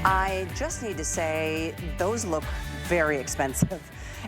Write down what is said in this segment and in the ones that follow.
I just need to say those look very expensive.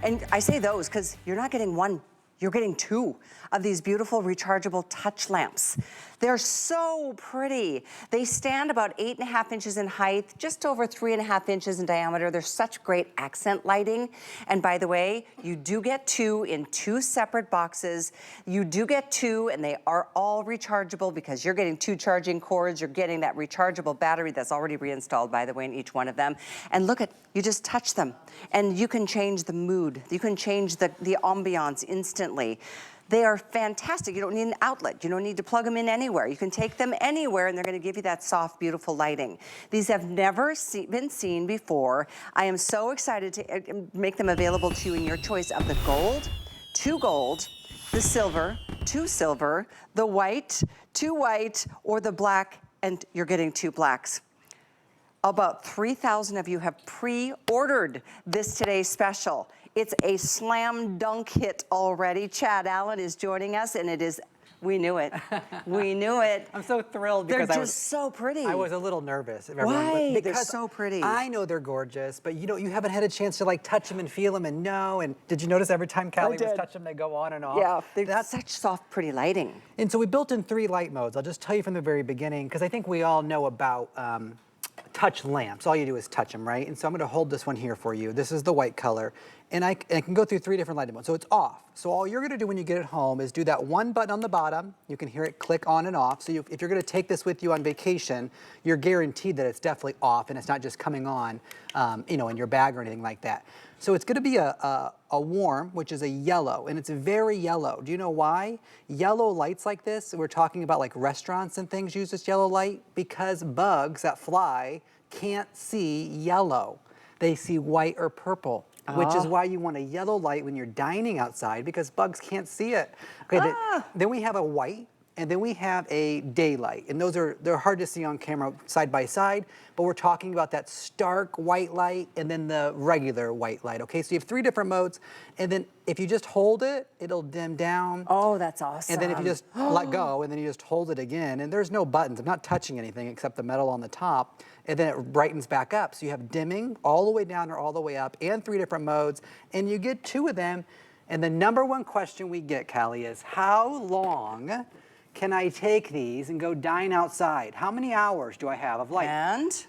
And I say those because you're not getting one, you're getting two of these beautiful rechargeable touch lamps. They're so pretty. They stand about 8.5 inches in height, just over 3.5 inches in diameter. They're such great accent lighting. And by the way, you do get two in two separate boxes. You do get two, and they are all rechargeable because you're getting two charging cords. You're getting that rechargeable battery that's already reinstalled, by the way, in each one of them. And look at, you just touch them, and you can change the mood. You can change the ambiance instantly. They are fantastic. You don't need an outlet. You don't need to plug them in anywhere. You can take them anywhere, and they're going to give you that soft, beautiful lighting. These have never been seen before. I am so excited to make them available to you in your choice of the gold, two gold, the silver, two silver, the white, two white, or the black, and you're getting two blacks. About 3,000 of you have pre-ordered this today's special. It's a slam dunk hit already. Chad Allen is joining us, and it is, we knew it. We knew it. I'm so thrilled because they're just so pretty. I was a little nervous. Why? Because they're so pretty. I know they're gorgeous, but you haven't had a chance to like touch them and feel them and know. And did you notice every time Callie was touching them, they go on and off? Yeah, that's such soft, pretty lighting. And so we built in 3 light modes. I'll just tell you from the very beginning, because I think we all know about touch lamps. All you do is touch them, right? And so I'm going to hold this one here for you. This is the white color. And I can go through 3 different lighting modes. So it's off. So all you're going to do when you get it home is do that one button on the bottom. You can hear it click on and off. So if you're going to take this with you on vacation, you're guaranteed that it's definitely off and it's not just coming on, in your bag or anything like that. So it's going to be a warm, which is a yellow, and it's very yellow. Do you know why? Yellow lights like this, we're talking about like restaurants and things use this yellow light because bugs that fly can't see yellow. They see white or purple. Which is why you want a yellow light when you're dining outside because bugs can't see it. Okay, then we have a white, and then we have a daylight. And they're hard to see on camera side by side, but we're talking about that stark white light and then the regular white light, okay? So you have 3 different modes, and then if you just hold it, it'll dim down. Oh, that's awesome. And then if you just let go, and then you just hold it again, and there's no buttons. I'm not touching anything except the metal on the top, and then it brightens back up. So you have dimming all the way down or all the way up, and 3 different modes, and you get 2 of them. And the number 1 question we get, Callie, is how long can I take these and go dine outside? How many hours do I have of light? And?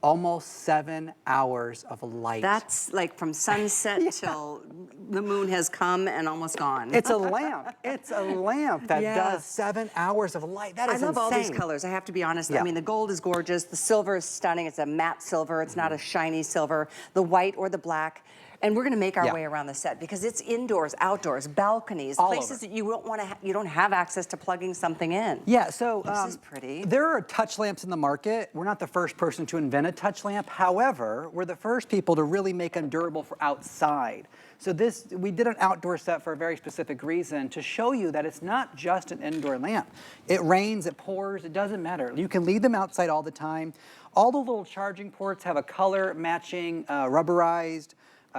Almost 7 hours of light. That's like from sunset till the moon has come and almost gone. It's a lamp. It's a lamp that does 7 hours of light. That is insane. I love all these colors, I have to be honest. I mean, the gold is gorgeous. The silver is stunning. It's a matte silver. It's not a shiny silver. The white or the black. And we're going to make our way around the set because it's indoors, outdoors, balconies, all places that you don't want to. You don't have access to plugging something in. Yeah, so this is pretty. There are touch lamps in the market. We're not the first person to invent a touch lamp. However, we're the first people to really make them durable for outside. So we did an outdoor set for a very specific reason to show you that it's not just an indoor lamp. It rains, it pours, it doesn't matter. You can leave them outside all the time. All the little charging ports have a color matching rubberized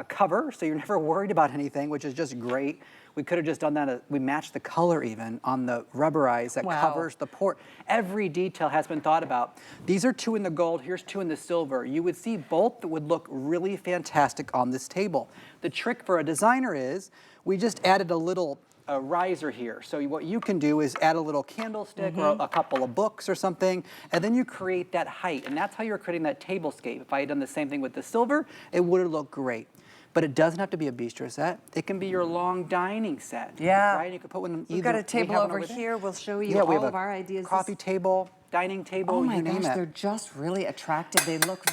cover, so you're never worried about anything, which is just great. We could have just done that. We matched the color even on the rubberized that covers the port. Every detail has been thought about. These are 2 in the gold, here's 2 in the silver. You would see both that would look really fantastic on this table. The trick for a designer is we just added a little riser here. So what you can do is add a little candlestick or a couple of books or something, and then you create that height. And that's how you're creating that tablescape. If I had done the same thing with the silver, it would have looked great. But it doesn't have to be a bistro set. It can be your long dining set. Yeah. Right? You could put one. We've got a table over here. We'll show you all of our ideas. Coffee table, dining table. Oh my you name gosh, it. they're just really attractive. They look.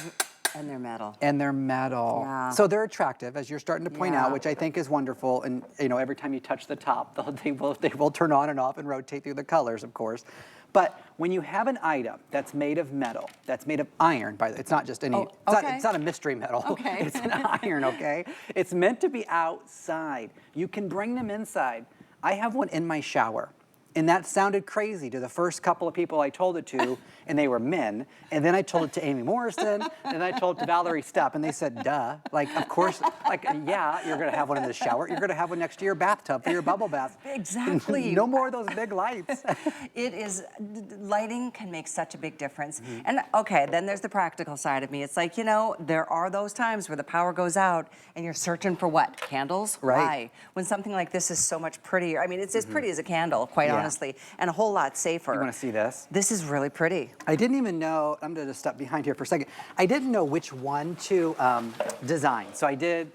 And they're metal. And they're metal. Yeah. So they're attractive, as you're starting to point out, which I think is wonderful. And every time you touch the top, they will turn on and off and rotate through the colors, of course. But when you have an item that's made of metal, that's made of iron, by the way, it's not just any, it's not a mystery metal. Okay. It's an iron, okay? It's meant to be outside. You can bring them inside. I have one in my shower. And that sounded crazy to the first couple of people I told it to, and they were men. And then I told it to Amy Morrison, and I told it to Valerie Stepp, and they said, duh. Like, of course, like, yeah, you're gonna have one in the shower. You're gonna have one next to your bathtub for your bubble bath. Exactly. No more of those big lights. It is, lighting can make such a big difference. And okay, then there's the practical side of me. It's like, you know, there are those times where the power goes out and you're searching for what? Candles? Right. Why? When something like this is so much prettier. I mean, it's as pretty as a candle, quite honestly, and a whole lot safer. You wanna see this? This is really pretty. I didn't even know, I'm gonna just step behind here for a second. I didn't know which one to design. So I did,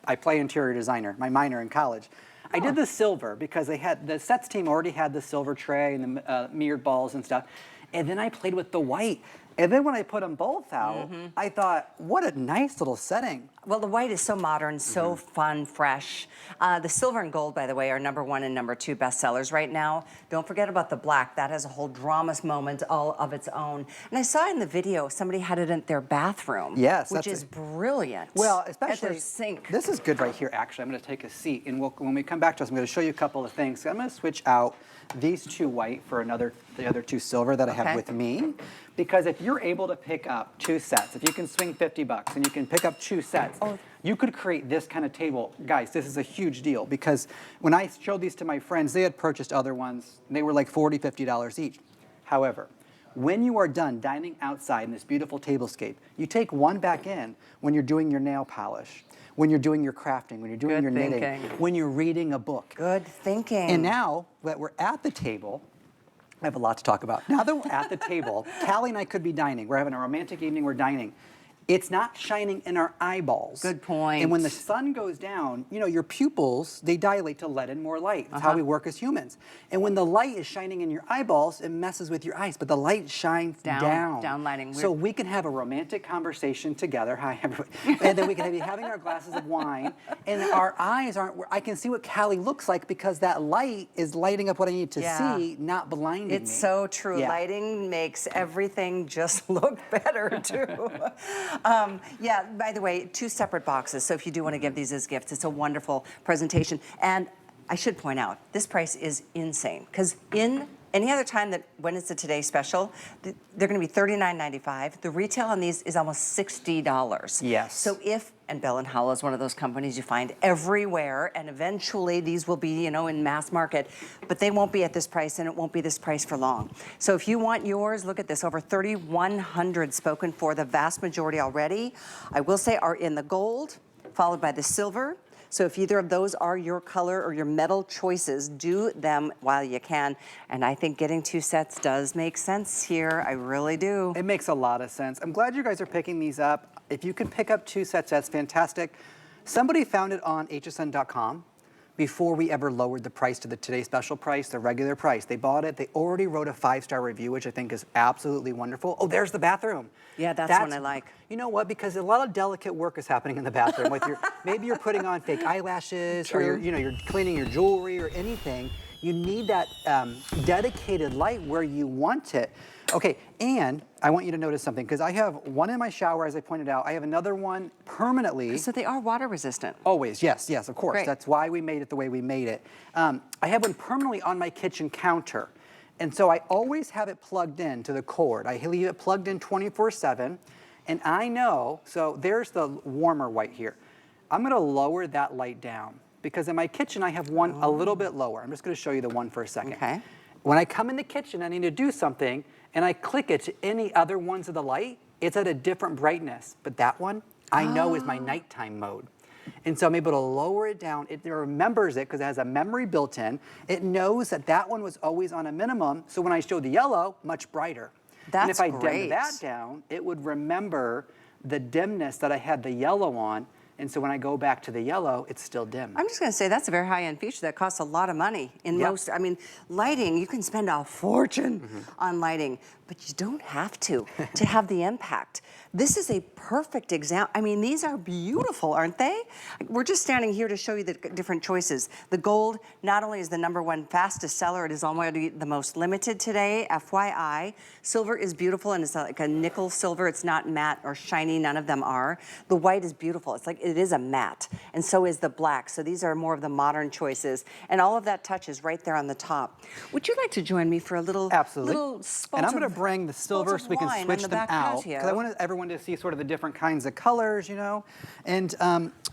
I play interior designer, my minor in college. I did the silver because they had, the sets team already had the silver tray and the mirrored balls and stuff. And then I played with the white. And then when I put them both out, I thought, what a nice little setting. Well, the white is so modern, so fun, fresh. The silver and gold, by the way, are #1 and #2 bestsellers right now. Don't forget about the black. That has a whole drama moment all of its own. And I saw in the video, somebody had it in their bathroom. Yes. Which is brilliant. Well, At especially, their sink. this is good right here, actually. I'm gonna take a seat, and when we come back to this, I'm gonna show you a couple of things. I'm gonna switch out these two white for the other two silver that I have with me. Because if you're able to pick up 2 sets, if you can swing 50 bucks and you can pick up 2 sets, you could create this kind of table. Guys, this is a huge deal because when I showed these to my friends, they had purchased other ones. And they were like $40, $50 each. However, when you are done dining outside in this beautiful tablescape, you take one back in when you're doing your nail polish, when you're doing your crafting, when you're doing your knitting, when you're reading a book. Good thinking. And now that we're at the table, I have a lot to talk about. Now that we're at the table, Callie and I could be dining. We're having a romantic evening, we're dining. It's not shining in our eyeballs. Good point. And when the sun goes down, you know, your pupils, they dilate to let in more light. That's how we work as humans. And when the light is shining in your eyeballs, it messes with your eyes, but the light shines down. Downlighting. So we can have a romantic conversation together. Hi, everybody. And then we can be having our glasses of wine, and our eyes aren't, I can see what Callie looks like because that light is lighting up what I need to see, not blinding me. It's so true. Yeah. Lighting makes everything just look better, too. Yeah, by the way, 2 separate boxes. So if you do want to give these as gifts, it's a wonderful presentation. And I should point out, this price is insane. Because in any other time that when it's a Today Special, they're going to be $39.95. The retail on these is almost $60. Yes. So if, and Bell & Howell is one of those companies you find everywhere, and eventually these will be, you know, in mass market, but they won't be at this price, and it won't be this price for long. So if you want yours, look at this, over 3,100 spoken for, the vast majority already, I will say, are in the gold, followed by the silver. So if either of those are your color or your metal choices, do them while you can. And I think getting 2 sets does make sense here. I really do. It makes a lot of sense. I'm glad you guys are picking these up. If you can pick up 2 sets, that's fantastic. Somebody found it on hsn.com before we ever lowered the price to the Today Special price, the regular price. They bought it. They already wrote a 5-star review, which I think is absolutely wonderful. Oh, there's the bathroom. Yeah, that's one I like. You know what? Because a lot of delicate work is happening in the bathroom. With your, maybe you're putting on fake eyelashes, or you're cleaning your jewelry or anything. You need that dedicated light where you want it. Okay, and I want you to notice something, because I have one in my shower, as I pointed out. I have another one permanently. So they are water resistant. Always, yes, of course. Great. That's why we made it the way we made it. I have one permanently on my kitchen counter. And so I always have it plugged in to the cord. I leave it plugged in 24/7. And I know, so there's the warmer white here. I'm gonna lower that light down, because in my kitchen I have one a little bit lower. I'm just gonna show you the one for a second. Okay. When I come in the kitchen, I need to do something, and I click it to any other ones of the light, it's at a different brightness. But that one, I know is my nighttime mode. And so I'm able to lower it down. It remembers it because it has a memory built in. It knows that that one was always on a minimum, so when I show the yellow, much brighter. That's and if I great. dim that down, it would remember the dimness that I had the yellow on, and so when I go back to the yellow, it's still dim. I'm just going to say that's a very high-end feature that costs a lot of money. In most, I mean, lighting, you can spend a fortune on lighting, but you don't have to have the impact. This is a perfect example. I mean, these are beautiful, aren't they? We're just standing here to show you the different choices. The gold not only is the #1 fastest seller, it is already the most limited today, FYI. Silver is beautiful, and it's like a nickel silver. It's not matte or shiny, none of them are. The white is beautiful. It's like, it it is a matte, and so is the black. So these are more of the modern choices, and all of that touch is right there on the top. Would you like to join me for a little, Absolutely. little spot And I'm of- going to bring the silver so we can wine on switch the them back out. patio? Because I want everyone to see sort of the different kinds of colors, you know. And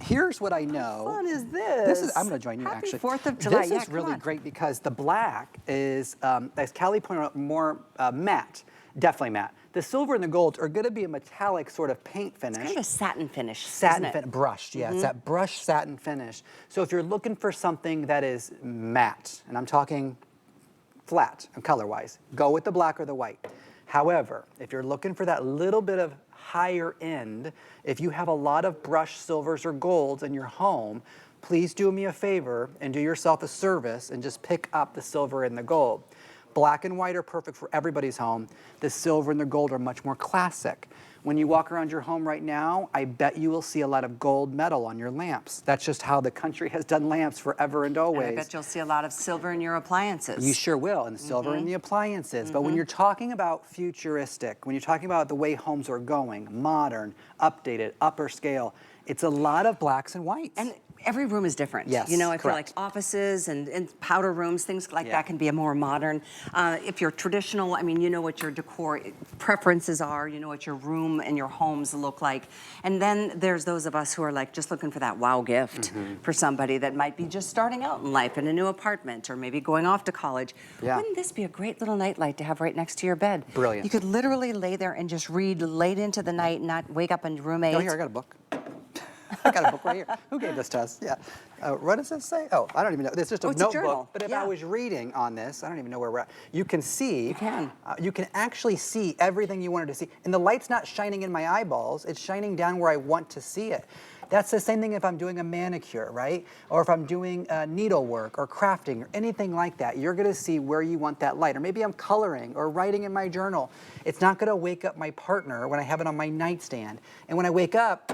here's what I know. How fun is this? I'm going to join you, Happy actually. 4th of July. This Yeah, is come really on. great because the black is, as Callie pointed out, more matte. Definitely matte. The silver and the gold are going to be a metallic sort of paint finish. Kind of a satin finish, Satin isn't it? brushed, yeah, it's that brushed satin finish. So if you're looking for something that is matte, and I'm talking flat and color-wise, go with the black or the white. However, if you're looking for that little bit of higher end, if you have a lot of brushed silvers or golds in your home, please do me a favor and do yourself a service and just pick up the silver and the gold. Black and white are perfect for everybody's home. The silver and the gold are much more classic. When you walk around your home right now, I bet you will see a lot of gold metal on your lamps. That's just how the country has done lamps forever and always. And I bet you'll see a lot of silver in your appliances. You sure will, and the silver in the appliances. But when you're talking about futuristic, when you're talking about the way homes are going, modern, updated, upper scale, it's a lot of blacks and whites. And every room is different. Yes, You know, I feel like correct. offices and powder rooms, things like Yeah. that can be a more modern. If you're traditional, I mean, you know what your decor preferences are, you know what your room and your homes look like. And then there's those of us who are like just looking for that wow gift for somebody that might be just starting out in life in a new apartment or maybe going off to college. Yeah. Wouldn't this be a great little nightlight to have right next to your bed? Brilliant. You could literally lay there and just read late into the night and not wake up on room 8. Oh, here, I got a book. I got a book right here. Who gave this to us? Yeah. What does it say? Oh, I don't even know. It's just a it's a notebook. journal. But if Yeah. I was reading on this, I don't even know where we're at. You can see. You can. You can actually see everything you wanted to see. And the light's not shining in my eyeballs. It's shining down where I want to see it. That's the same thing if I'm doing a manicure, right? Or if I'm doing needlework or crafting or anything like that. You're going to see where you want that light. Or maybe I'm coloring or writing in my journal. It's not going to wake up my partner when I have it on my nightstand. And when I wake up,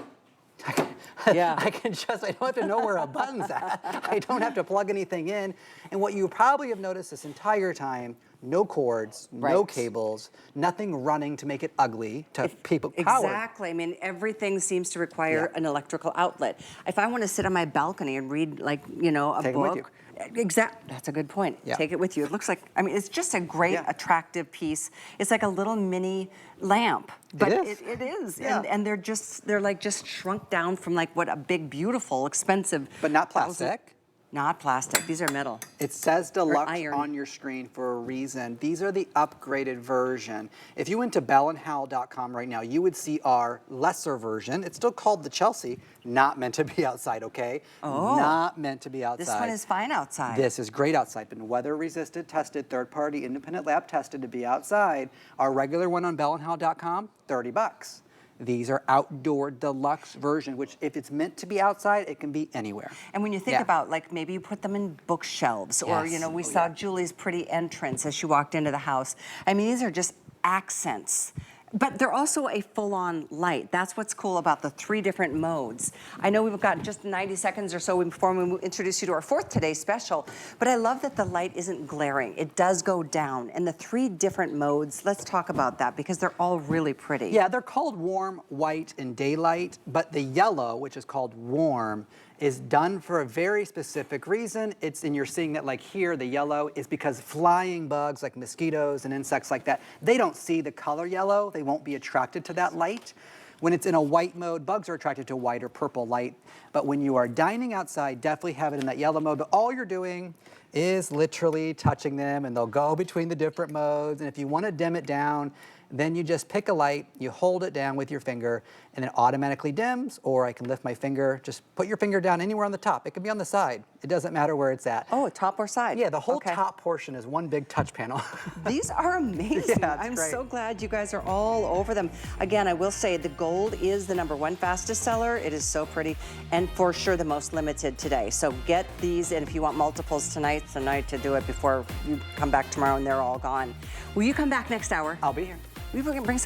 Yeah. I don't have to know where a button's at. I don't have to plug anything in. And what you probably have noticed this entire time, no cords, no Right. cables, nothing running to make it ugly to people power. Exactly. I mean, everything seems to require Yeah. an electrical outlet. If I want to sit on my balcony and read, like, you know, a Take 'em with book. That's a good point. Yeah. Take it with you. It looks like, I mean, it's just a great, Yeah. attractive piece. It's like a little mini lamp. But is. it is. Yeah. And they're like just shrunk down from like what a big, beautiful, expensive. But not plastic. Not plastic. These are metal. It says Deluxe iron. on your screen for a reason. These are the upgraded version. If you went to bellandhowell.com right now, you would see our lesser version. It's still called the Chelsea, not meant to be outside, okay? Oh. Not meant to be outside. This one is fine outside. This is great outside. Been weather resisted, tested, third-party, independent lab tested to be outside. Our regular one on bellandhowell.com, $30. These are outdoor deluxe version, which if it's meant to be outside, it can be anywhere. And when you think Yeah. about, like, maybe you put them in bookshelves, or, you Yes. know, we Oh, saw yeah. Julie's pretty entrance as she walked into the house. I mean, these are just accents. But they're also a full-on light. That's what's cool about the 3 different modes. I know we've got just 90 seconds or so before we introduce you to our 4th Today special, but I love that the light isn't glaring. It does go down. And the 3 different modes, let's talk about that because they're all really pretty. Yeah, they're called warm, white, and daylight, but the yellow, which is called warm, is done for a very specific reason. And you're seeing that like here, the yellow is because flying bugs like mosquitoes and insects like that, they don't see the color yellow. They won't be attracted to that light. When it's in a white mode, bugs are attracted to white or purple light. But when you are dining outside, definitely have it in that yellow mode. But all you're doing is literally touching them, and they'll go between the different modes. And if you want to dim it down, then you just pick a light, you hold it down with your finger, and it automatically dims, or I can lift my finger. Just put your finger down anywhere on the top. It can be on the side. It doesn't matter where it's at. Oh, top or side? Yeah, the whole Okay. top portion is one big touch panel. These are amazing. Yeah, it's I'm great. so glad you guys are all over them. Again, I will say the gold is the #1 fastest seller. It is so pretty and for sure the most limited today. So get these, and if you want multiples tonight's the night to do it before you come back tomorrow and they're all gone. Will you come back next hour? I'll be here. We can bring some